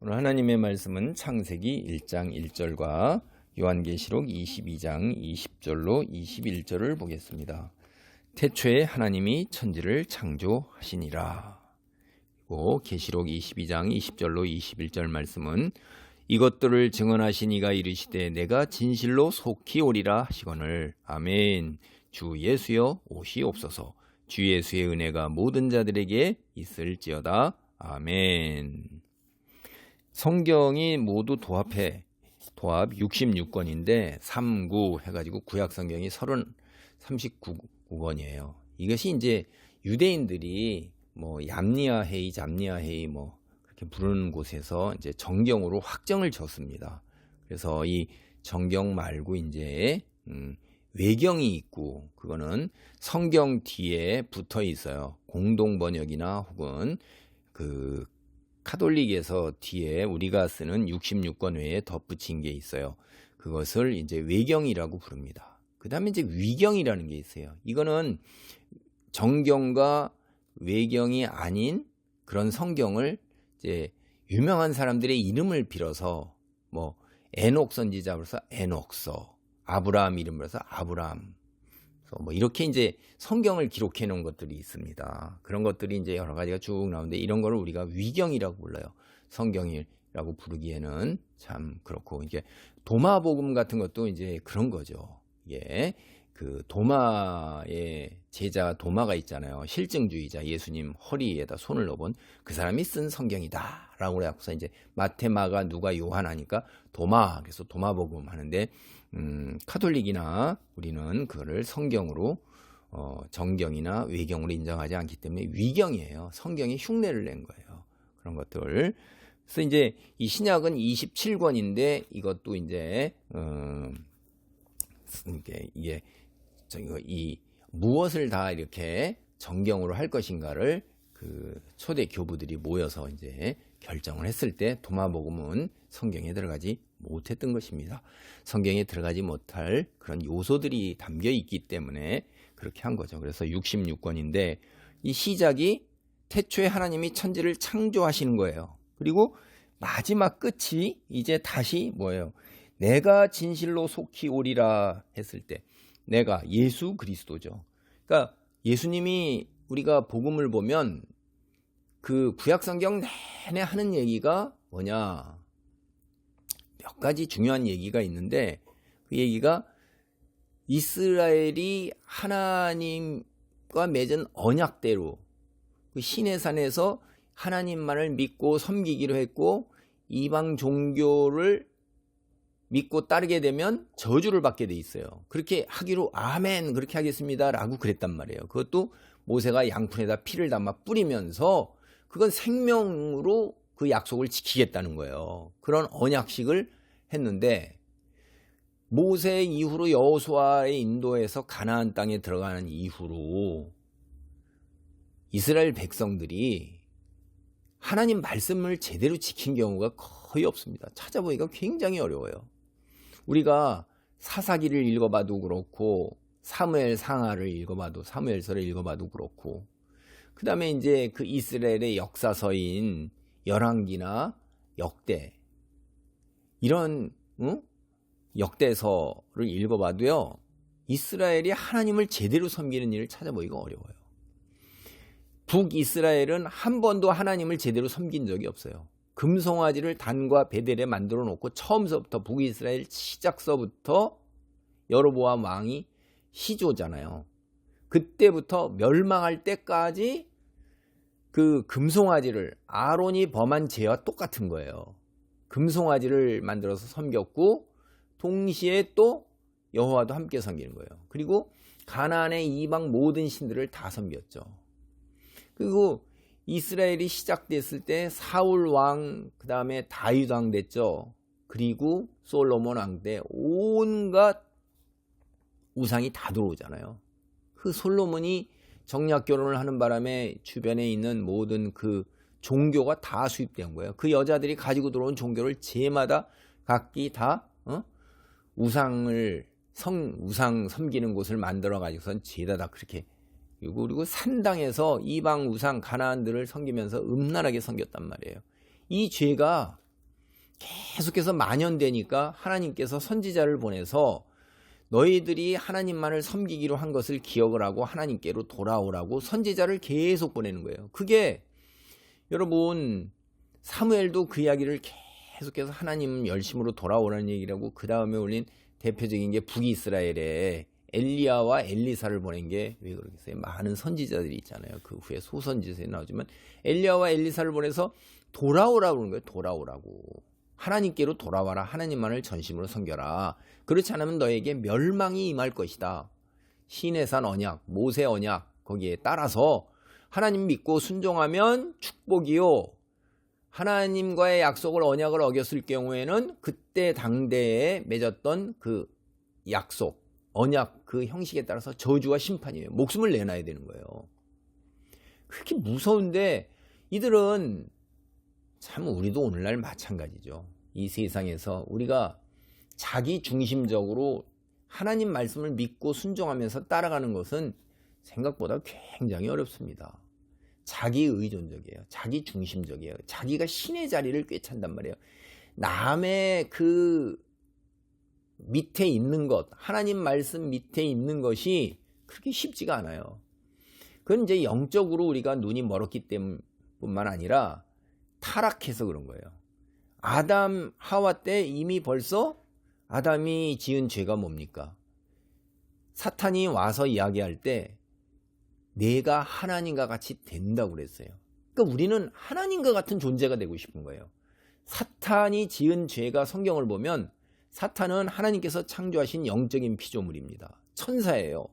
오늘 하나님의 말씀은 창세기 1장 1절과 요한계시록 22장 20절로 21절을 보겠습니다. 태초에 하나님이 천지를 창조하시니라. 그리고 계시록 22장 20절로 21절 말씀은 이것들을 증언하신 이가 이르시되 내가 진실로 속히 오리라 하시거늘. 아멘. 주 예수여 오시옵소서. 주 예수의 은혜가 모든 자들에게 있을지어다. 아멘. 성경이 모두 도합 66권인데 39 해가지고 구약 성경이 39권이에요. 이것이 이제 유대인들이 뭐 얌니아 회의, 잡니아 회의 뭐 그렇게 부르는 곳에서 이제 정경으로 확정을 줬습니다. 그래서 이 정경 말고 이제 외경이 있고 그거는 성경 뒤에 붙어 있어요. 공동 번역이나 혹은 그 카톨릭에서 뒤에 우리가 쓰는 66권 외에 덧붙인 게 있어요. 그것을 이제 외경이라고 부릅니다. 그 다음에 이제 위경이라는 게 있어요. 이거는 정경과 외경이 아닌 그런 성경을 이제 유명한 사람들의 이름을 빌어서 뭐 에녹 선지자로서 에녹서, 아브라함 이름으로서 아브라함, 뭐 이렇게 이제 성경을 기록해 놓은 것들이 있습니다. 그런 것들이 이제 여러 가지가 쭉 나오는데 이런 거를 우리가 위경이라고 불러요. 성경이라고 부르기에는 참 그렇고, 이게 도마복음 같은 것도 이제 그런 거죠. 이게 그 도마의 제자 도마가 있잖아요. 실증주의자, 예수님 허리에다 손을 넣어본 그 사람이 쓴 성경이다라고 해서 이제 마태, 마가, 누가, 요한 하니까 도마, 그래서 도마복음 하는데 카톨릭이나 우리는 그거를 성경으로 정경이나 외경으로 인정하지 않기 때문에 위경이에요. 성경이 흉내를 낸 거예요. 그런 것들. 그래서 이제 이 신약은 27권인데 이것도 이제 이게 이 무엇을 다 이렇게 정경으로 할 것인가를 그 초대 교부들이 모여서 이제 결정을 했을 때 도마복음은 성경에 들어가지 못했던 것입니다. 성경에 들어가지 못할 그런 요소들이 담겨 있기 때문에 그렇게 한 거죠. 그래서 66권인데 이 시작이 태초에 하나님이 천지를 창조하시는 거예요. 그리고 마지막 끝이 이제 다시 뭐예요? 내가 진실로 속히 오리라 했을 때 내가 예수 그리스도죠. 그러니까 예수님이 우리가 복음을 보면 그 구약 성경 내내 하는 얘기가 뭐냐? 몇 가지 중요한 얘기가 있는데 그 얘기가 이스라엘이 하나님과 맺은 언약대로 그 시내산에서 하나님만을 믿고 섬기기로 했고 이방 종교를 믿고 따르게 되면 저주를 받게 돼 있어요. 그렇게 하기로 아멘 그렇게 하겠습니다 라고 그랬단 말이에요. 그것도 모세가 양푼에다 피를 담아 뿌리면서 그건 생명으로 그 약속을 지키겠다는 거예요. 그런 언약식을 했는데 모세 이후로 여호수아의 인도에서 가나안 땅에 들어가는 이후로 이스라엘 백성들이 하나님 말씀을 제대로 지킨 경우가 거의 없습니다. 찾아보기가 굉장히 어려워요. 우리가 사사기를 읽어봐도 그렇고 사무엘 상하를 읽어봐도 사무엘서를 읽어봐도 그렇고 그 다음에 이제 그 이스라엘의 역사서인 열왕기나 역대 이런 역대서를 읽어봐도요 이스라엘이 하나님을 제대로 섬기는 일을 찾아보기가 어려워요. 북이스라엘은 한 번도 하나님을 제대로 섬긴 적이 없어요. 금송아지를 단과 베델에 만들어 놓고 처음서부터 북이스라엘 시작서부터 여로보암 왕이 시조잖아요. 그때부터 멸망할 때까지 그 금송아지를 아론이 범한 죄와 똑같은 거예요. 금송아지를 만들어서 섬겼고 동시에 또 여호와도 함께 섬기는 거예요. 그리고 가나안의 이방 모든 신들을 다 섬겼죠. 그리고 이스라엘이 시작됐을 때 사울 왕, 그 다음에 다윗 왕 됐죠. 그리고 솔로몬 왕 때 온갖 우상이 다 들어오잖아요. 그 솔로몬이 정략 결혼을 하는 바람에 주변에 있는 모든 그 종교가 다 수입된 거예요. 그 여자들이 가지고 들어온 종교를 제마다 각기 다 우상 섬기는 곳을 만들어 가지고선 죄다 다 그렇게, 그리고 산당에서 이방 우상 가나안들을 섬기면서 음란하게 섬겼단 말이에요. 이 죄가 계속해서 만연되니까 하나님께서 선지자를 보내서 너희들이 하나님만을 섬기기로 한 것을 기억을 하고 하나님께로 돌아오라고 선지자를 계속 보내는 거예요. 그게 여러분 사무엘도 그 이야기를 계속해서 하나님 열심으로 돌아오라는 얘기를 하고 그 다음에 올린 대표적인 게 북이스라엘에 엘리야와 엘리사를 보낸 게 왜 그러겠어요? 많은 선지자들이 있잖아요. 그 후에 소선지서에 나오지만 엘리야와 엘리사를 보내서 돌아오라고 그러는 거예요. 돌아오라고. 하나님께로 돌아와라. 하나님만을 전심으로 섬겨라. 그렇지 않으면 너에게 멸망이 임할 것이다. 시내산 언약, 모세 언약 거기에 따라서 하나님 믿고 순종하면 축복이요. 하나님과의 약속을 언약을 어겼을 경우에는 그때 당대에 맺었던 그 약속, 언약 그 형식에 따라서 저주와 심판이에요. 목숨을 내놔야 되는 거예요. 그렇게 무서운데 이들은 참 우리도 오늘날 마찬가지죠. 이 세상에서 우리가 자기 중심적으로 하나님 말씀을 믿고 순종하면서 따라가는 것은 생각보다 굉장히 어렵습니다. 자기 의존적이에요. 자기 중심적이에요. 자기가 신의 자리를 꿰찬단 말이에요. 남의 그 밑에 있는 것, 하나님 말씀 밑에 있는 것이 그렇게 쉽지가 않아요. 그건 이제 영적으로 우리가 눈이 멀었기 때문뿐만 아니라 타락해서 그런 거예요. 아담, 하와 때 이미 벌써 아담이 지은 죄가 뭡니까? 사탄이 와서 이야기할 때 내가 하나님과 같이 된다고 그랬어요. 그러니까 우리는 하나님과 같은 존재가 되고 싶은 거예요. 사탄이 지은 죄가 성경을 보면 사탄은 하나님께서 창조하신 영적인 피조물입니다. 천사예요.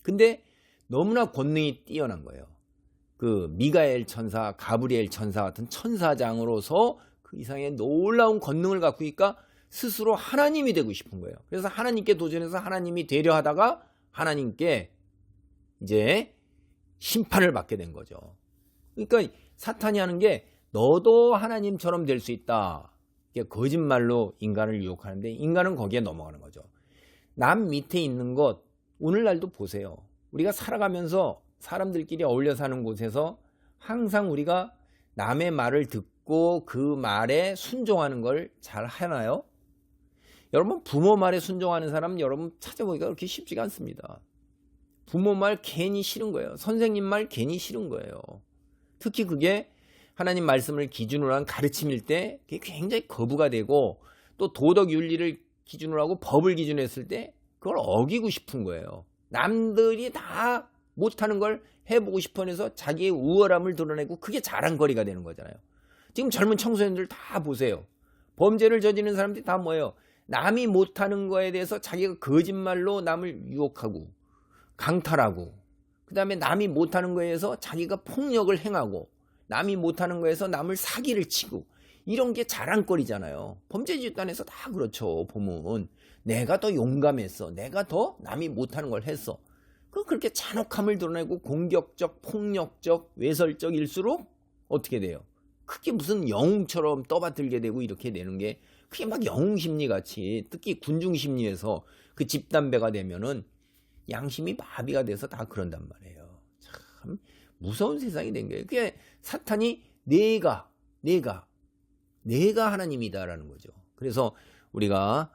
근데 너무나 권능이 뛰어난 거예요. 그 미가엘 천사, 가브리엘 천사 같은 천사장으로서 그 이상의 놀라운 권능을 갖고 있으니까 스스로 하나님이 되고 싶은 거예요. 그래서 하나님께 도전해서 하나님이 되려 하다가 하나님께 이제 심판을 받게 된 거죠. 그러니까 사탄이 하는 게 너도 하나님처럼 될 수 있다. 이게 거짓말로 인간을 유혹하는데 인간은 거기에 넘어가는 거죠. 남 밑에 있는 것 오늘날도 보세요. 우리가 살아가면서 사람들끼리 어울려 사는 곳에서 항상 우리가 남의 말을 듣고 그 말에 순종하는 걸 잘 하나요? 여러분 부모 말에 순종하는 사람 여러분 찾아보기가 그렇게 쉽지가 않습니다. 부모 말 괜히 싫은 거예요. 선생님 말 괜히 싫은 거예요. 특히 그게 하나님 말씀을 기준으로 한 가르침일 때 그게 굉장히 거부가 되고 또 도덕 윤리를 기준으로 하고 법을 기준으로 했을 때 그걸 어기고 싶은 거예요. 남들이 다 못하는 걸 해보고 싶어 해서 자기의 우월함을 드러내고 그게 자랑거리가 되는 거잖아요. 지금 젊은 청소년들 다 보세요. 범죄를 저지르는 사람들이 다 뭐예요? 남이 못하는 거에 대해서 자기가 거짓말로 남을 유혹하고 강탈하고 그 다음에 남이 못하는 거에 대해서 자기가 폭력을 행하고 남이 못하는 거에서 남을 사기를 치고 이런 게 자랑거리잖아요. 범죄 집단에서 다 그렇죠. 보면 내가 더 용감했어. 내가 더 남이 못하는 걸 했어. 그렇게 잔혹함을 드러내고 공격적, 폭력적, 외설적일수록 어떻게 돼요? 그게 무슨 영웅처럼 떠받들게 되고 이렇게 되는 게 그게 막 영웅심리 같이 특히 군중심리에서 그 집단배가 되면은 양심이 마비가 돼서 다 그런단 말이에요. 참 무서운 세상이 된 거예요. 그게 사탄이 내가 하나님이다라는 거죠. 그래서 우리가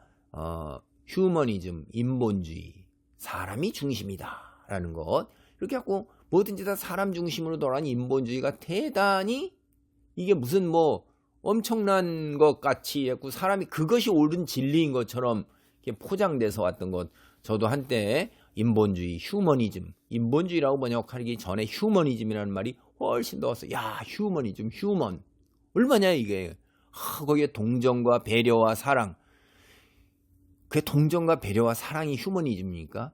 휴머니즘, 인본주의, 사람이 중심이다라는 것 이렇게 하고 뭐든지 다 사람 중심으로 돌아가는 인본주의가 대단히 이게 무슨 뭐 엄청난 것 같이 했고 사람이 그것이 옳은 진리인 것처럼 이렇게 포장돼서 왔던 것 저도 한때 인본주의, 휴머니즘, 인본주의라고 번역하기 전에 휴머니즘이라는 말이 훨씬 더 왔어요. 야, 휴머니즘, 휴먼. 얼마냐 이게. 거기에 동정과 배려와 사랑. 그게 동정과 배려와 사랑이 휴머니즘입니까?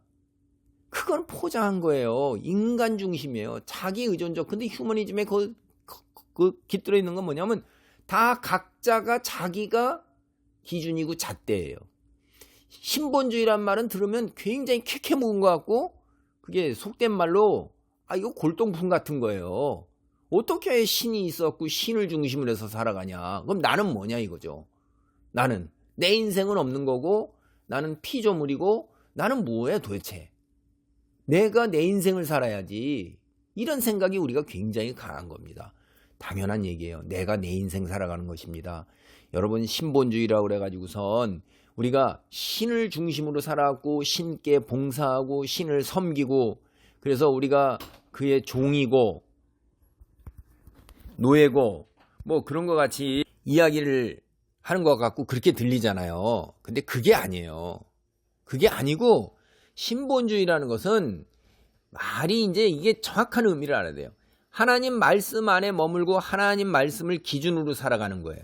그건 포장한 거예요. 인간 중심이에요. 자기 의존적. 근데 휴머니즘에 그 깃들어 있는 건 뭐냐면 다 각자가 자기가 기준이고 잣대예요. 신본주의란 말은 들으면 굉장히 캐캐 묵은 것 같고 그게 속된 말로 이거 골동품 같은 거예요. 어떻게 신이 있었고 신을 중심으로 해서 살아가냐. 그럼 나는 뭐냐 이거죠. 나는 내 인생은 없는 거고 나는 피조물이고 나는 뭐야 도대체. 내가 내 인생을 살아야지. 이런 생각이 우리가 굉장히 강한 겁니다. 당연한 얘기예요. 내가 내 인생 살아가는 것입니다. 여러분, 신본주의라고 그래가지고선 우리가 신을 중심으로 살아왔고 신께 봉사하고 신을 섬기고, 그래서 우리가 그의 종이고 노예고 뭐 그런 것 같이 이야기를 하는 것 같고 그렇게 들리잖아요. 근데 그게 아니에요. 그게 아니고, 신본주의라는 것은 말이 이제 이게 정확한 의미를 알아야 돼요. 하나님 말씀 안에 머물고 하나님 말씀을 기준으로 살아가는 거예요.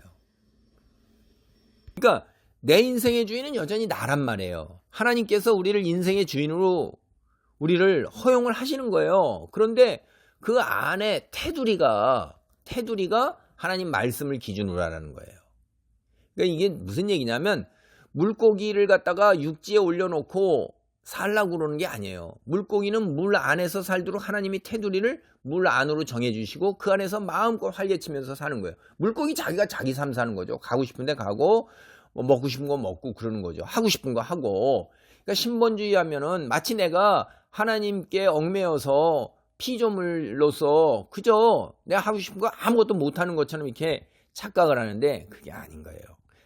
그러니까 내 인생의 주인은 여전히 나란 말이에요. 하나님께서 우리를 인생의 주인으로 우리를 허용을 하시는 거예요. 그런데 그 안에 테두리가 하나님 말씀을 기준으로 하라는 거예요. 그러니까 이게 무슨 얘기냐면, 물고기를 갖다가 육지에 올려놓고 살라고 그러는 게 아니에요. 물고기는 물 안에서 살도록 하나님이 테두리를 물 안으로 정해주시고 그 안에서 마음껏 활개치면서 사는 거예요. 물고기 자기가 자기 삶 사는 거죠. 가고 싶은 데 가고 뭐 먹고 싶은 거 먹고 그러는 거죠. 하고 싶은 거 하고. 그러니까 신본주의 하면은 마치 내가 하나님께 얽매여서 피조물로서 그저 내가 하고 싶은 거 아무것도 못하는 것처럼 이렇게 착각을 하는데 그게 아닌 거예요.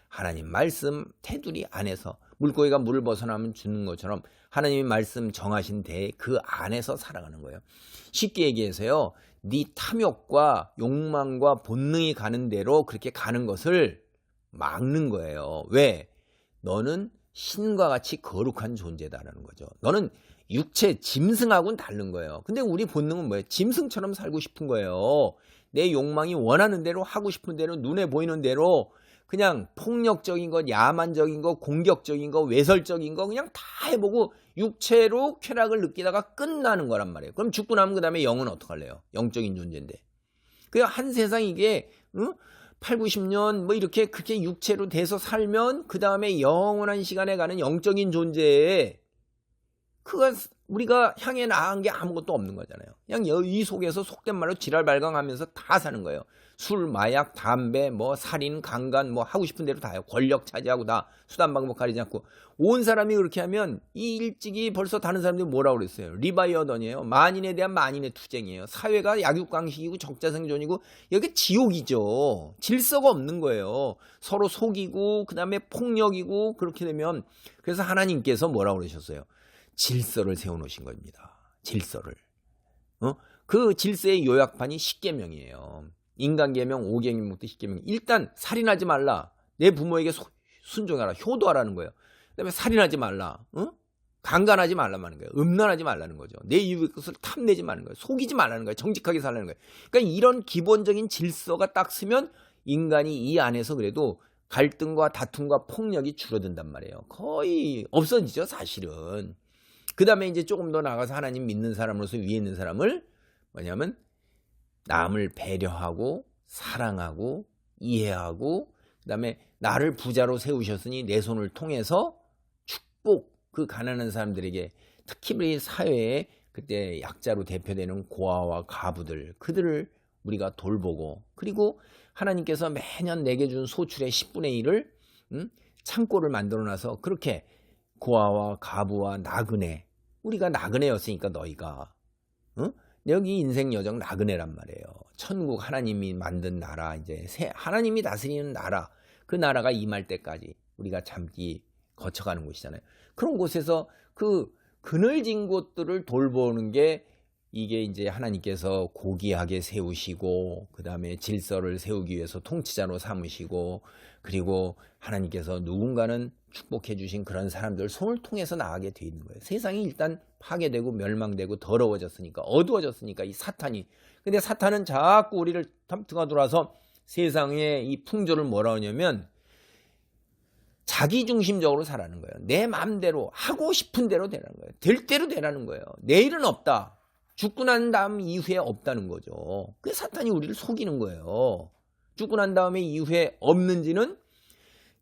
하나님 말씀 테두리 안에서 물고기가 물을 벗어나면 죽는 것처럼 하나님의 말씀 정하신 대 그 안에서 살아가는 거예요. 쉽게 얘기해서요, 네 탐욕과 욕망과 본능이 가는 대로 그렇게 가는 것을 막는 거예요. 왜? 너는 신과 같이 거룩한 존재다라는 거죠. 너는 육체 짐승하고는 다른 거예요. 근데 우리 본능은 뭐예요? 짐승처럼 살고 싶은 거예요. 내 욕망이 원하는 대로 하고 싶은 대로 눈에 보이는 대로 그냥 폭력적인 것, 야만적인 것, 공격적인 것, 외설적인 거 그냥 다 해보고 육체로 쾌락을 느끼다가 끝나는 거란 말이에요. 그럼 죽고 나면 그 다음에 영은 어떡할래요? 영적인 존재인데. 그냥 한 세상 이게 8, 90년 뭐 이렇게 그렇게 육체로 돼서 살면 그 다음에 영원한 시간에 가는 영적인 존재에 그가 우리가 향해 나간 게 아무것도 없는 거잖아요. 그냥 이 속에서 속된 말로 지랄 발광하면서 다 사는 거예요. 술, 마약, 담배, 뭐 살인, 강간, 뭐 하고 싶은 대로 다 해요. 권력 차지하고 다 수단 방법 가리지 않고. 온 사람이 그렇게 하면 이 일찍이 벌써 다른 사람들이 뭐라고 그랬어요? 리바이어던이에요. 만인에 대한 만인의 투쟁이에요. 사회가 약육강식이고 적자생존이고 여기 지옥이죠. 질서가 없는 거예요. 서로 속이고 그 다음에 폭력이고 그렇게 되면, 그래서 하나님께서 뭐라고 그러셨어요? 질서를 세워놓으신 겁니다. 질서를. 그 질서의 요약판이 십계명이에요. 인간계명, 오계명부터 십계명. 일단 살인하지 말라. 내 부모에게 순종하라. 효도하라는 거예요. 그다음에 살인하지 말라. 강간하지 말라는 거예요. 음란하지 말라는 거죠. 내 이웃의 것을 탐내지 말라는 거예요. 속이지 말라는 거예요. 정직하게 살라는 거예요. 그러니까 이런 기본적인 질서가 딱 쓰면 인간이 이 안에서 그래도 갈등과 다툼과 폭력이 줄어든단 말이에요. 거의 없어지죠, 사실은. 그 다음에 이제 조금 더 나가서 하나님 믿는 사람으로서 위에 있는 사람을 뭐냐면 남을 배려하고 사랑하고 이해하고, 그 다음에 나를 부자로 세우셨으니 내 손을 통해서 축복, 그 가난한 사람들에게, 특히 우리 사회에 그때 약자로 대표되는 고아와 가부들, 그들을 우리가 돌보고, 그리고 하나님께서 매년 내게 준 소출의 10분의 1을 창고를 만들어놔서 그렇게 고아와 가부와 나그네, 우리가 나그네였으니까 너희가 여기 인생 여정 나그네란 말이에요. 천국 하나님이 만든 나라, 이제 하나님이 다스리는 나라, 그 나라가 임할 때까지 우리가 잠기 거쳐가는 곳이잖아요. 그런 곳에서 그 그늘진 곳들을 돌보는 게 이게 이제 하나님께서 고귀하게 세우시고 그 다음에 질서를 세우기 위해서 통치자로 삼으시고, 그리고 하나님께서 누군가는 축복해 주신 그런 사람들 손을 통해서 나가게 돼 있는 거예요. 세상이 일단 파괴되고 멸망되고 더러워졌으니까, 어두워졌으니까 이 사탄이. 근데 사탄은 자꾸 우리를 등가 돌아서 세상의 이 풍조를 뭐라 하냐면 자기중심적으로 살라는 거예요. 내 마음대로 하고 싶은 대로 되라는 거예요. 될 대로 되라는 거예요. 내일은 없다. 죽고 난 다음 이후에 없다는 거죠. 그 사탄이 우리를 속이는 거예요. 죽고 난 다음에 이후에 없는지는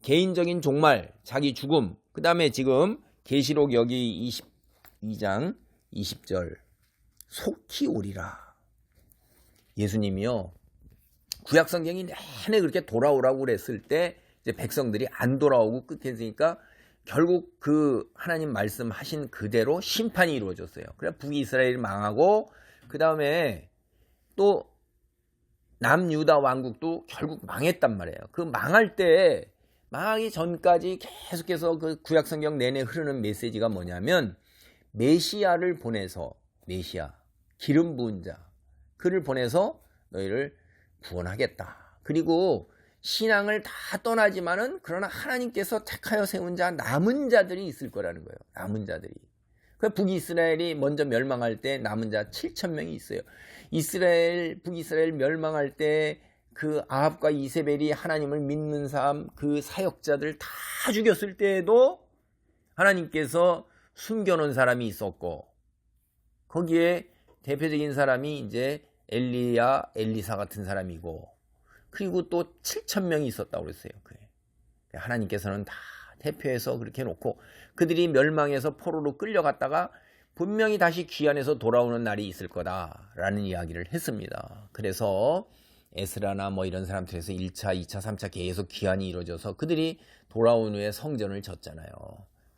개인적인 종말, 자기 죽음, 그 다음에 지금 계시록 여기 22장 20절 속히 오리라. 예수님이요, 구약성경이 내내 그렇게 돌아오라고 그랬을 때 이제 백성들이 안 돌아오고 끝했으니까 결국 그 하나님 말씀하신 그대로 심판이 이루어졌어요. 그래 북이스라엘이 망하고 그 다음에 또 남유다 왕국도 결국 망했단 말이에요. 그 망할 때, 망하기 전까지 계속해서 그 구약성경 내내 흐르는 메시지가 뭐냐면, 메시아를 보내서, 메시아, 기름 부은 자, 그를 보내서 너희를 구원하겠다. 그리고 신앙을 다 떠나지만은 그러나 하나님께서 택하여 세운 자, 남은 자들이 있을 거라는 거예요. 남은 자들이. 그 북이스라엘이 먼저 멸망할 때 남은 자 7,000명이 있어요. 북이스라엘 멸망할 때 그 아합과 이세벨이 하나님을 믿는 사람, 그 사역자들 다 죽였을 때에도 하나님께서 숨겨놓은 사람이 있었고, 거기에 대표적인 사람이 이제 엘리사 같은 사람이고, 그리고 또 7,000명이 있었다고 그랬어요. 하나님께서는 다 대표해서 그렇게 놓고, 그들이 멸망해서 포로로 끌려갔다가 분명히 다시 귀환해서 돌아오는 날이 있을 거다라는 이야기를 했습니다. 그래서 에스라나 뭐 이런 사람들에서 1차, 2차, 3차 계속 귀환이 이루어져서 그들이 돌아온 후에 성전을 졌잖아요.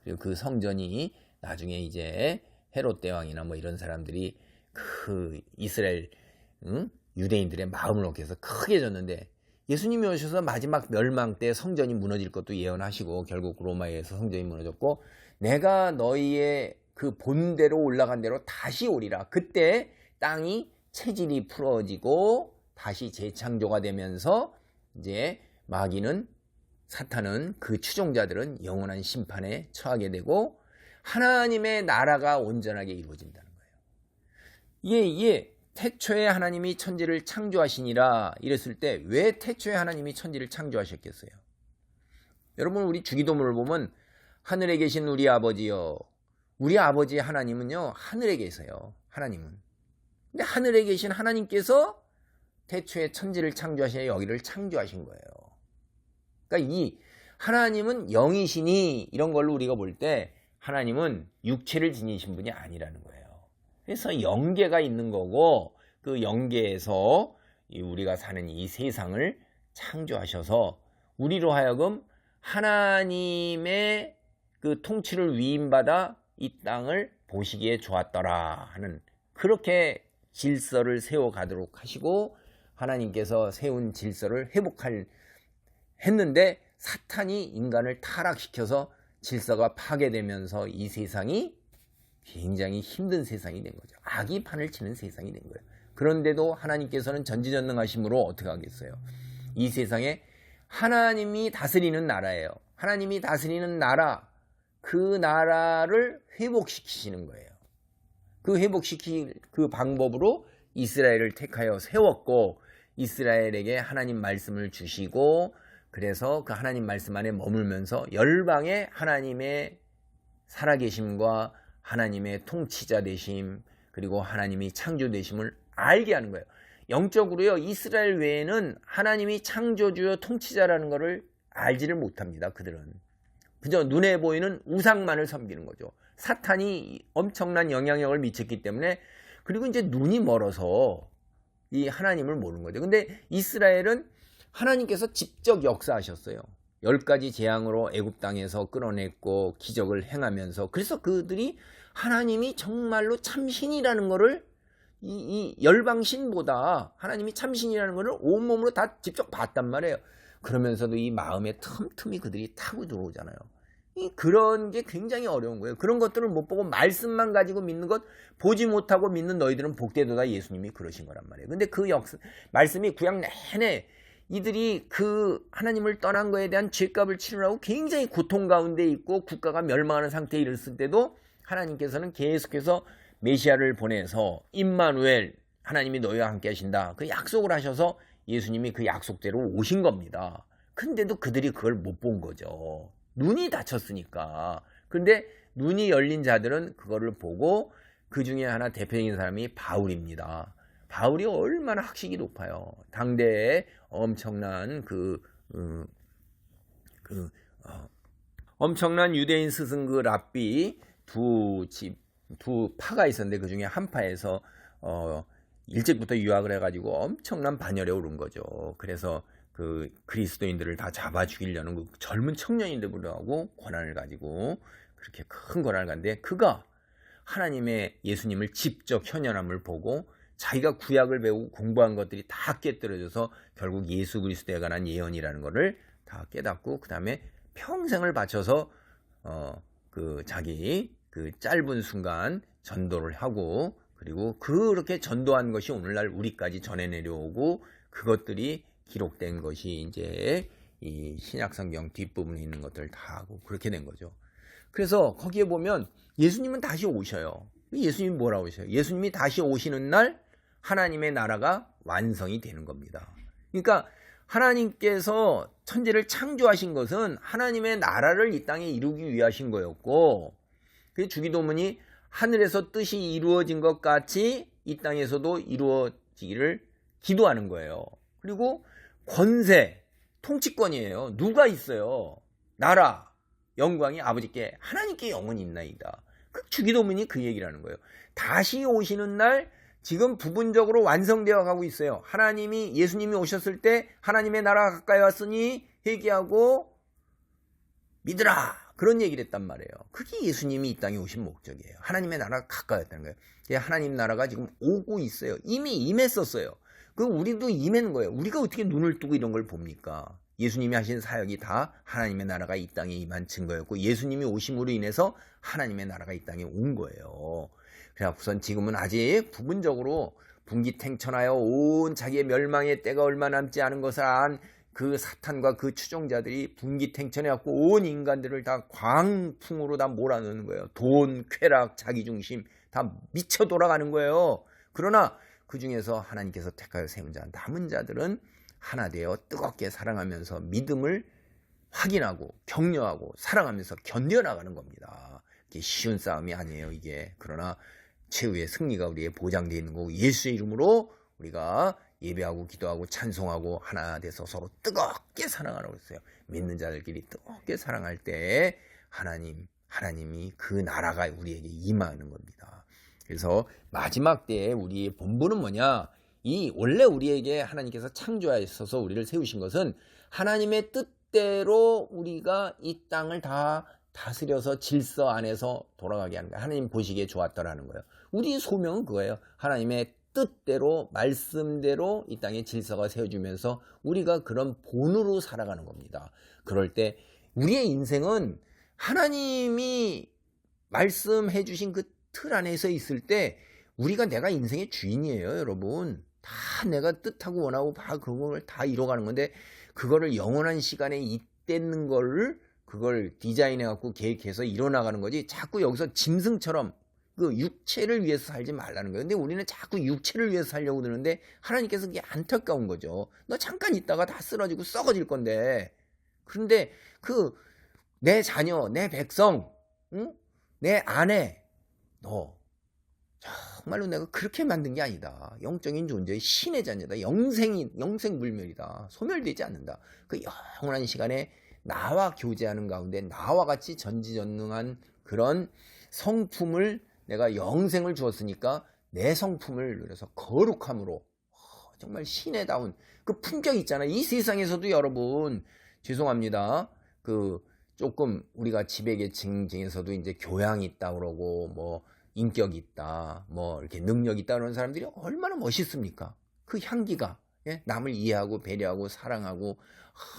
그리고 그 성전이 나중에 이제 헤롯 대왕이나 뭐 이런 사람들이 그 이스라엘 유대인들의 마음을 얻게 해서 크게 졌는데, 예수님이 오셔서 마지막 멸망 때 성전이 무너질 것도 예언하시고 결국 로마에서 성전이 무너졌고, 내가 너희의 그 본대로 올라간 대로 다시 오리라. 그때 땅이 체질이 풀어지고 다시 재창조가 되면서 이제 마귀는, 사탄은, 그 추종자들은 영원한 심판에 처하게 되고 하나님의 나라가 온전하게 이루어진다는 거예요. 이게 태초에 하나님이 천지를 창조하시니라 이랬을 때 왜 태초에 하나님이 천지를 창조하셨겠어요? 여러분, 우리 주기도문을 보면 하늘에 계신 우리 아버지여, 우리 아버지 하나님은요 하늘에 계세요. 하나님은. 근데 하늘에 계신 하나님께서 태초에 천지를 창조하시니 여기를 창조하신 거예요. 그러니까 이 하나님은 영이시니 이런 걸로 우리가 볼 때 하나님은 육체를 지니신 분이 아니라는 거예요. 그래서 영계가 있는 거고, 그 영계에서 우리가 사는 이 세상을 창조하셔서 우리로 하여금 하나님의 그 통치를 위임받아 이 땅을 보시기에 좋았더라 하는, 그렇게 질서를 세워가도록 하시고 하나님께서 세운 질서를 했는데 사탄이 인간을 타락시켜서 질서가 파괴되면서 이 세상이 굉장히 힘든 세상이 된 거죠. 악이 판을 치는 세상이 된 거예요. 그런데도 하나님께서는 전지전능하심으로 어떻게 하겠어요? 이 세상에 하나님이 다스리는 나라예요. 하나님이 다스리는 나라, 그 나라를 회복시키시는 거예요. 그 회복시킬 그 방법으로 이스라엘을 택하여 세웠고, 이스라엘에게 하나님 말씀을 주시고, 그래서 그 하나님 말씀 안에 머물면서 열방의 하나님의 살아계심과 하나님의 통치자 되심, 그리고 하나님이 창조되심을 알게 하는 거예요. 영적으로요, 이스라엘 외에는 하나님이 창조주요 통치자라는 것을 알지를 못합니다. 그들은 그저 눈에 보이는 우상만을 섬기는 거죠. 사탄이 엄청난 영향력을 미쳤기 때문에, 그리고 이제 눈이 멀어서 이 하나님을 모르는 거죠. 근데 이스라엘은 하나님께서 직접 역사하셨어요. 10가지 재앙으로 애굽 땅에서 끌어냈고 기적을 행하면서, 그래서 그들이 하나님이 정말로 참신이라는 것을 이 열방신보다 하나님이 참신이라는 것을 온몸으로 다 직접 봤단 말이에요. 그러면서도 이 마음에 틈틈이 그들이 타고 들어오잖아요. 그런 게 굉장히 어려운 거예요. 그런 것들을 못 보고 말씀만 가지고 믿는 것, 보지 못하고 믿는 너희들은 복되도다, 예수님이 그러신 거란 말이에요. 근데 그 말씀이 구약 내내 이들이 그 하나님을 떠난 거에 대한 죄값을 치르라고 굉장히 고통 가운데 있고 국가가 멸망하는 상태에 이르렀을 때도 하나님께서는 계속해서 메시아를 보내서 임마누엘, 하나님이 너희와 함께 하신다, 그 약속을 하셔서 예수님이 그 약속대로 오신 겁니다. 근데도 그들이 그걸 못 본 거죠. 눈이 닫혔으니까. 근데 눈이 열린 자들은 그거를 보고, 그 중에 하나 대표적인 사람이 바울입니다. 바울이 얼마나 학식이 높아요. 당대에 엄청난 엄청난 유대인 스승 그 랍비 두 파가 있었는데, 그 중에 한 파에서 일찍부터 유학을 해가지고 엄청난 반열에 오른 거죠. 그래서 그 그리스도인들을 다 잡아 죽이려는 그 젊은 청년인데 불구하고 권한을 가지고 그렇게 큰 권한을 갖는데, 그가 하나님의 예수님을 직접 현현함을 보고 자기가 구약을 배우고 공부한 것들이 다 깨뜨려져서 결국 예수 그리스도에 관한 예언이라는 것을 다 깨닫고 그 다음에 평생을 바쳐서 그 자기 그 짧은 순간 전도를 하고 그리고 그렇게 전도한 것이 오늘날 우리까지 전해 내려오고 그것들이 기록된 것이 이제 이 신약성경 뒷부분에 있는 것들 다 하고 그렇게 된 거죠. 그래서 거기에 보면 예수님은 다시 오셔요. 예수님이 뭐라고 하셔요? 예수님이 다시 오시는 날 하나님의 나라가 완성이 되는 겁니다. 그러니까 하나님께서 천지를 창조하신 것은 하나님의 나라를 이 땅에 이루기 위하신 거였고 그 주기도문이 하늘에서 뜻이 이루어진 것 같이 이 땅에서도 이루어지기를 기도하는 거예요. 그리고 권세, 통치권이에요. 누가 있어요? 나라, 영광이 아버지께 하나님께 영원히 있나이다. 그 주기도문이 그 얘기를 하는 거예요. 다시 오시는 날 지금 부분적으로 완성되어 가고 있어요. 하나님이 예수님이 오셨을 때 하나님의 나라가 가까이 왔으니 회개하고 믿으라. 그런 얘기를 했단 말이에요. 그게 예수님이 이 땅에 오신 목적이에요. 하나님의 나라가 가까이 왔다는 거예요. 하나님 나라가 지금 오고 있어요. 이미 임했었어요. 그 우리도 임한 거예요. 우리가 어떻게 눈을 뜨고 이런 걸 봅니까? 예수님이 하신 사역이 다 하나님의 나라가 이 땅에 임한 증거였고 예수님이 오심으로 인해서 하나님의 나라가 이 땅에 온 거예요. 그래서 지금은 아직 부분적으로 분기탱천하여 온 자기의 멸망의 때가 얼마 남지 않은 것을 안 그 사탄과 그 추종자들이 분기탱천해갖고 온 인간들을 다 광풍으로 다 몰아넣는 거예요. 돈, 쾌락, 자기중심 다 미쳐 돌아가는 거예요. 그러나 그 중에서 하나님께서 택하여 세운 자, 남은 자들은 하나 되어 뜨겁게 사랑하면서 믿음을 확인하고 격려하고 사랑하면서 견뎌나가는 겁니다. 이게 쉬운 싸움이 아니에요, 이게. 그러나 최후의 승리가 우리의 보장되어 있는 거고 예수의 이름으로 우리가 예배하고 기도하고 찬송하고 하나 돼서 서로 뜨겁게 사랑하라고 했어요. 믿는 자들끼리 뜨겁게 사랑할 때 하나님이 그 나라가 우리에게 임하는 겁니다. 그래서 마지막 때에 우리의 본분은 뭐냐? 원래 우리에게 하나님께서 창조하셔서 우리를 세우신 것은 하나님의 뜻대로 우리가 이 땅을 다 다스려서 질서 안에서 돌아가게 하는 거예요. 하나님 보시기에 좋았더라는 거예요. 우리의 소명은 그거예요. 하나님의 뜻대로 말씀대로 이 땅에 질서가 세워지면서 우리가 그런 본으로 살아가는 겁니다. 그럴 때 우리의 인생은 하나님이 말씀해 주신 그 틀 안에서 있을 때 우리가 내가 인생의 주인이에요, 여러분. 다 내가 뜻하고 원하고 다 그걸 다 이뤄가는 건데 그거를 영원한 시간에 잇대는 거를 그걸 디자인해 갖고 계획해서 이뤄나가는 거지. 자꾸 여기서 짐승처럼 그 육체를 위해서 살지 말라는 거예요. 근데 우리는 자꾸 육체를 위해서 살려고 드는데 하나님께서 그게 안타까운 거죠. 너 잠깐 있다가 다 쓰러지고 썩어질 건데. 그런데 내 자녀, 내 백성, 응? 내 아내, 너 정말로 내가 그렇게 만든 게 아니다. 영적인 존재의 신의 자녀다. 영생불멸이다. 소멸되지 않는다. 그 영원한 시간에 나와 교제하는 가운데 나와 같이 전지전능한 그런 성품을 내가 영생을 주었으니까 내 성품을 누려서 거룩함으로 정말 신에다운 그 품격 있잖아요. 이 세상에서도 여러분 죄송합니다. 조금 우리가 지배계층 중에서도 이제 교양이 있다 그러고 뭐 인격이 있다, 뭐 이렇게 능력이 있다 그러는 사람들이 얼마나 멋있습니까? 그 향기가 남을 이해하고 배려하고 사랑하고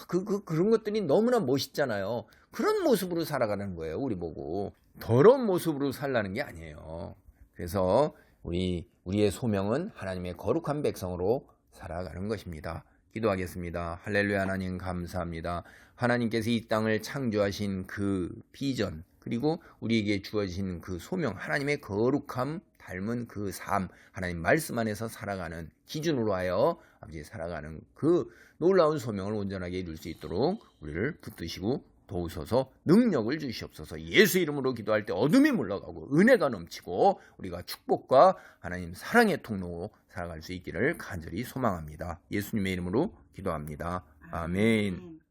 그런 것들이 너무나 멋있잖아요. 그런 모습으로 살아가는 거예요. 우리 보고 더러운 모습으로 살라는 게 아니에요. 그래서 우리의 소명은 하나님의 거룩한 백성으로 살아가는 것입니다. 기도하겠습니다. 할렐루야. 하나님 감사합니다. 하나님께서 이 땅을 창조하신 그 비전 그리고 우리에게 주어진 그 소명 하나님의 거룩함 닮은 그 삶 하나님 말씀 안에서 살아가는 기준으로 하여 아버지 살아가는 그 놀라운 소명을 온전하게 이룰 수 있도록 우리를 붙드시고 도우셔서 능력을 주시옵소서. 예수 이름으로 기도할 때 어둠이 물러가고 은혜가 넘치고 우리가 축복과 하나님 사랑의 통로로 살아갈 수 있기를 간절히 소망합니다. 예수님의 이름으로 기도합니다. 아멘.